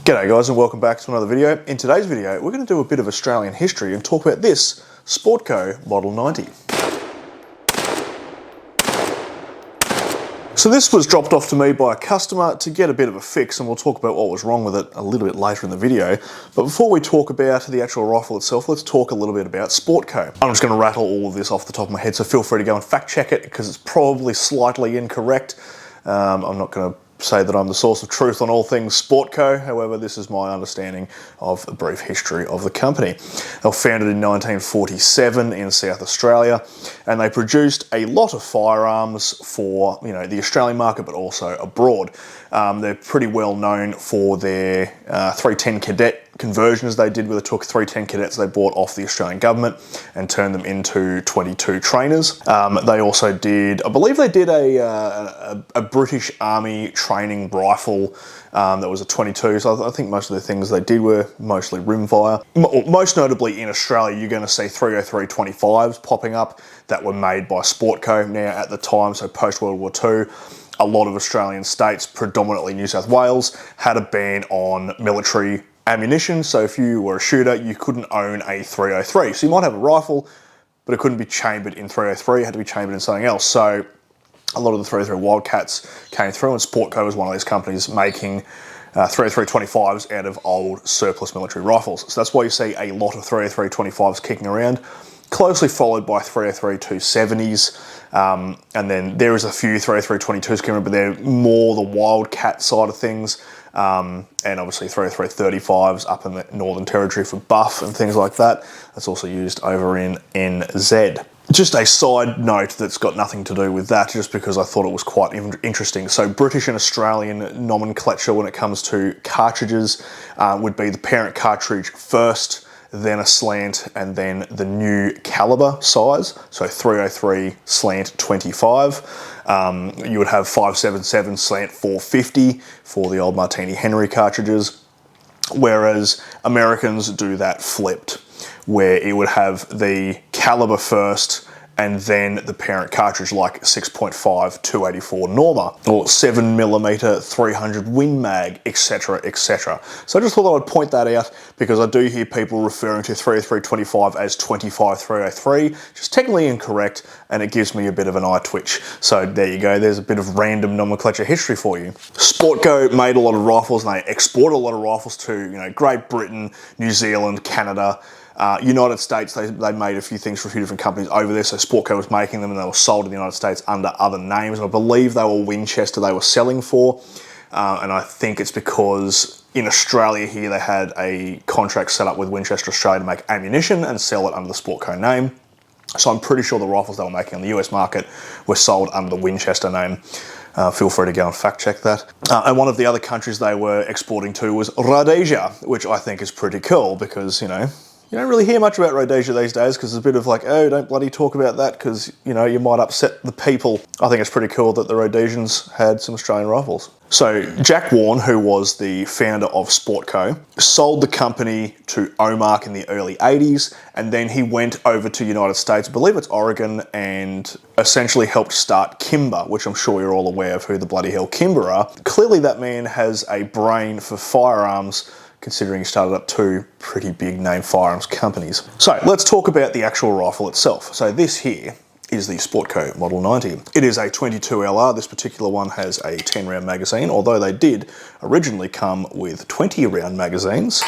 G'day guys and welcome back to another video. In today's video we're going to do a bit of Australian history and talk about this Sportco Model 90. So this was dropped off to me by a customer to get a bit of a fix, and we'll talk about what was wrong with it a little bit later in the video. But before we talk about the actual rifle itself, let's talk a little bit about Sportco. I'm just going to rattle all of this off the top of my head, so feel free to go and fact check it because it's probably slightly incorrect. I'm not going to say that I'm the source of truth on all things Sportco, however this is my understanding of the brief history of the company. They were founded in 1947 in South Australia, and they produced a lot of firearms for the Australian market but also abroad. They're pretty well known for their 310 Cadet conversions they did, where they took 310 Cadets they bought off the Australian government and turned them into 22 trainers. They also did, I believe they did a British Army training rifle that was a 22, so I think most of the things they did were mostly rimfire. Most notably in Australia, you're going to see 303 25s popping up that were made by Sportco. Now at the time, so post World War II, a lot of Australian states, predominantly New South Wales, had a ban on military ammunition. So if you were a shooter, you couldn't own a 303. So you might have a rifle, but it couldn't be chambered in 303, it had to be chambered in something else. So a lot of the 303 Wildcats came through, and Sportco was one of these companies making 303 25s out of old surplus military rifles. So that's why you see a lot of 303 25s kicking around, closely followed by 303 270s. And then there is a few 303 22s coming, but they're more the Wildcat side of things. And obviously 303 35s up in the Northern Territory for buff and things like that. That's also used over in NZ. Just a side note that's got nothing to do with that, just because I thought it was quite interesting. So British and Australian nomenclature when it comes to cartridges would be the parent cartridge first, then a slant, and then the new caliber size. So 303 slant 25. You would have 577 slant 450 for the old Martini Henry cartridges, whereas Americans do that flipped, where it would have the caliber first and then the parent cartridge, like 6.5 284 Norma or 7mm 300 Win Mag, etc, etc. So I just thought I would point that out because I do hear people referring to 303 25 as 25 303, which is technically incorrect, and it gives me a bit of an eye twitch. So there you go, there's a bit of random nomenclature history for you. Sportco made a lot of rifles, and they exported a lot of rifles to Great Britain, New Zealand, Canada, United States. They made a few things for a few different companies over there. So Sportco was making them, and they were sold in the United States under other names. And I believe they were Winchester they were selling for. And I think it's because in Australia here they had a contract set up with Winchester Australia to make ammunition and sell it under the Sportco name. So I'm pretty sure the rifles they were making on the US market were sold under the Winchester name. Feel free to go and fact check that. And one of the other countries they were exporting to was Rhodesia, which I think is pretty cool because, you don't really hear much about Rhodesia these days because it's a bit of like, oh, don't bloody talk about that because, you might upset the people. I think it's pretty cool that the Rhodesians had some Australian rifles. So Jack Warren, who was the founder of Sportco, sold the company to Omark in the early 80s, and then he went over to United States, I believe it's Oregon, and essentially helped start Kimber, which I'm sure you're all aware of who the bloody hell Kimber are. Clearly that man has a brain for firearms, considering he started up two pretty big name firearms companies. So let's talk about the actual rifle itself. So this here is the Sportco Model 90. It is a 22 LR. This particular one has a 10 round magazine, although they did originally come with 20 round magazines.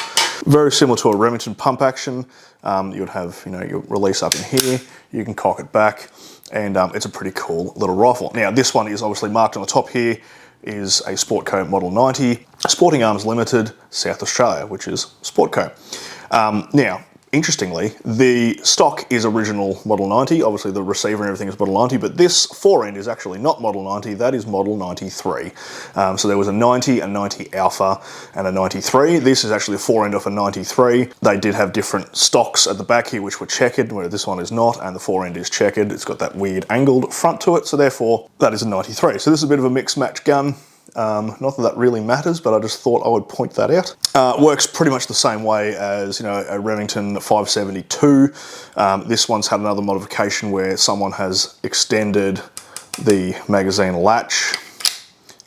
Very similar to a Remington pump action. You would have, your release up in here, you can cock it back, and it's a pretty cool little rifle. Now this one is obviously marked on the top here, is a Sportco Model 90, Sporting Arms Limited, South Australia, which is Sportco. Now, interestingly, the stock is original Model 90. Obviously, the receiver and everything is Model 90, but this fore-end is actually not Model 90. That is Model 93. So there was a 90, a 90 Alpha, and a 93. This is actually a fore-end of a 93. They did have different stocks at the back here, which were checkered, where this one is not, and the fore-end is checkered. It's got that weird angled front to it, so therefore, that is a 93. So this is a bit of a mix-match gun. Not that that really matters, but I just thought I would point that out. Works pretty much the same way as a Remington 572. This one's had another modification where someone has extended the magazine latch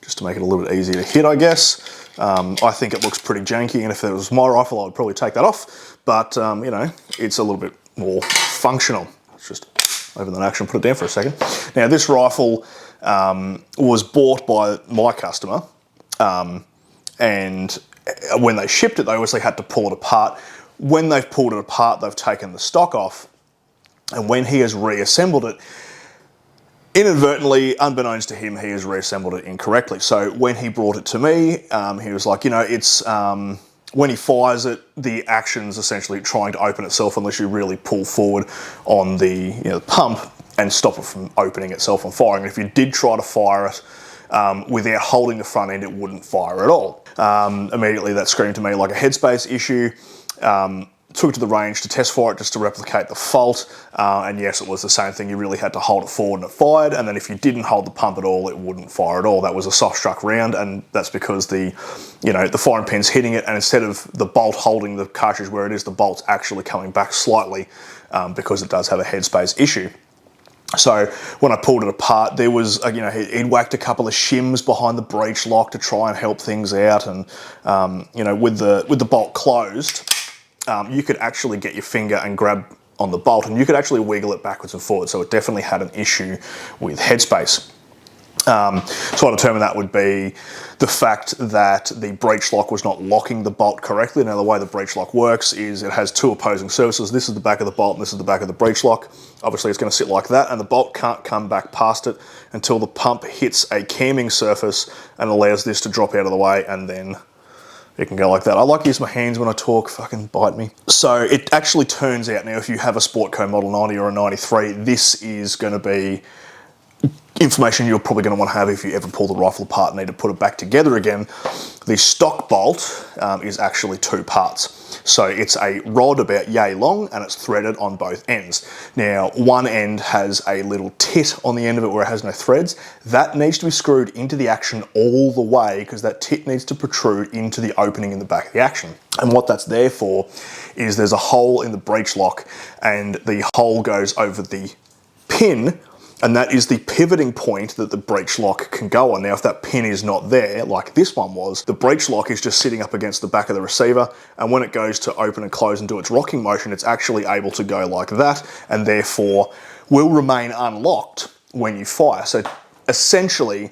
just to make it a little bit easier to hit, I guess. I think it looks pretty janky, and if it was my rifle, I would probably take that off. But, you know, it's a little bit more functional. Let's just open that action, put it down for a second. Now, this rifle was bought by my customer, and when they shipped it, they obviously had to pull it apart. When they've pulled it apart, they've taken the stock off, and when he has reassembled it, inadvertently, unbeknownst to him, he has reassembled it incorrectly. So when he brought it to me, he was like, you know, it's when he fires it, the action's essentially trying to open itself unless you really pull forward on the pump and stop it from opening itself and firing. If you did try to fire it without holding the front end, it wouldn't fire at all. Immediately that screamed to me like a headspace issue. Took it to the range to test fire it just to replicate the fault, and yes, it was the same thing. You really had to hold it forward and it fired, and then if you didn't hold the pump at all, it wouldn't fire at all. That was a soft struck round, and that's because the firing pin's hitting it, and instead of the bolt holding the cartridge where it is, the bolt's actually coming back slightly because it does have a headspace issue. So when I pulled it apart, there was, he'd whacked a couple of shims behind the breech lock to try and help things out, and with the bolt closed, you could actually get your finger and grab on the bolt, and you could actually wiggle it backwards and forwards. So it definitely had an issue with headspace. So I determined that would be the fact that the breech lock was not locking the bolt correctly. Now, the way the breech lock works is it has two opposing surfaces. This is the back of the bolt and this is the back of the breech lock. Obviously, it's going to sit like that, and the bolt can't come back past it until the pump hits a camming surface and allows this to drop out of the way, and then it can go like that. I like to use my hands when I talk, fucking bite me. So it actually turns out now, if you have a Sportco Model 90 or a 93, this is going to be information you're probably going to want to have if you ever pull the rifle apart and need to put it back together again. The stock bolt is actually two parts. So it's a rod about yay long, and it's threaded on both ends. Now, one end has a little tit on the end of it where it has no threads. That needs to be screwed into the action all the way, because that tit needs to protrude into the opening in the back of the action. And what that's there for is there's a hole in the breech lock, and the hole goes over the pin, and that is the pivoting point that the breech lock can go on. Now, if that pin is not there, like this one was, the breech lock is just sitting up against the back of the receiver, and when it goes to open and close and do its rocking motion, it's actually able to go like that, and therefore will remain unlocked when you fire. So essentially,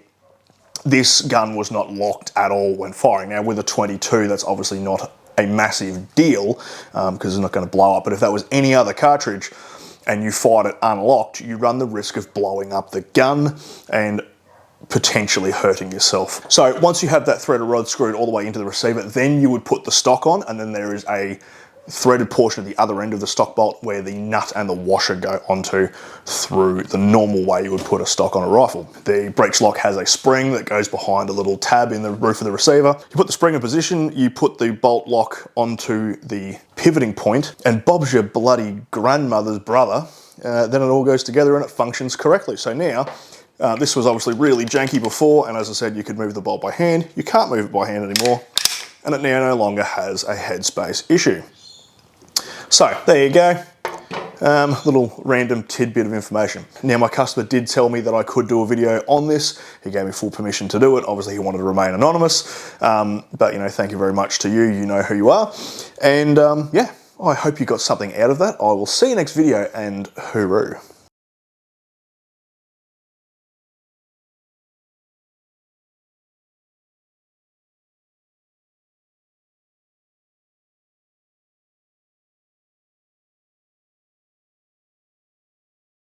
this gun was not locked at all when firing. Now, with a 22, that's obviously not a massive deal, because it's not going to blow up, but if that was any other cartridge, and you fired it unlocked, you run the risk of blowing up the gun and potentially hurting yourself. So once you have that threaded rod screwed all the way into the receiver, then you would put the stock on, and then there is a threaded portion at the other end of the stock bolt where the nut and the washer go onto through the normal way you would put a stock on a rifle. The breech lock has a spring that goes behind a little tab in the roof of the receiver. You put the spring in position, you put the bolt lock onto the pivoting point, and Bob's your bloody grandmother's brother, then it all goes together and it functions correctly. So now, this was obviously really janky before, and as I said, you could move the bolt by hand. You can't move it by hand anymore, and it now no longer has a headspace issue. So there you go, little random tidbit of information. Now, my customer did tell me that I could do a video on this. He gave me full permission to do it. Obviously, he wanted to remain anonymous, but thank you very much to you. You know who you are. And yeah, I hope you got something out of that. I will see you next video, and hooroo.